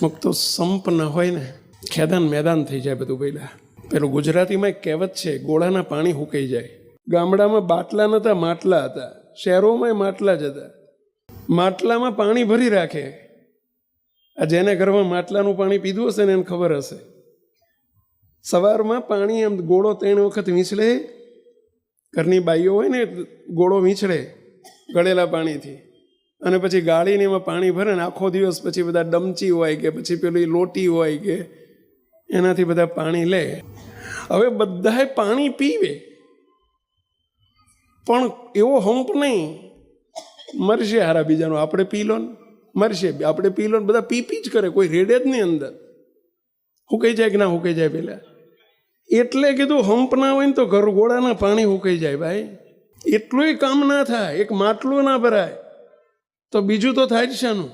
અમુક તો સંપ ન હોય ને ખેદાન મેદાન થઈ જાય બધું પહેલાં. પેલું ગુજરાતીમાં એક કહેવત છે, ગોળાના પાણી હુકાઈ જાય. ગામડામાં બાટલા નહોતા, માટલા હતા. શહેરોમાં માટલા જ હતા. માટલામાં પાણી ભરી રાખે. આ જેને ઘરમાં માટલાનું પાણી પીધું હશે ને એને ખબર હશે. સવારમાં પાણી એમ ગોળો 3 વખત વીંછળે. ઘરની બાઈઓ હોય ને ગોળો વીંછળે ગળેલા પાણીથી, અને પછી ગાળીને એમાં પાણી ભરે ને આખો દિવસ પછી બધા ડમચી હોય કે પછી પેલી લોટી હોય કે એનાથી બધા પાણી લે. હવે બધાએ પાણી પીવે પણ એવો હંપ નહીં, મરશે હારા બીજાનું, આપણે પી લો ને, મરશે આપણે પી લો ને, બધા પી જ કરે, કોઈ રેડે જ નહીં અંદર. હુકાઈ જાય કે ના હુકાઈ જાય પેલા. એટલે કીધું હંપ ના હોય ને તો ગોળાના પાણી હુકાઈ જાય ભાઈ. એટલું કામ ના થાય, એક માટલું ના ભરાય તો બીજું તો થાય જ શાનું.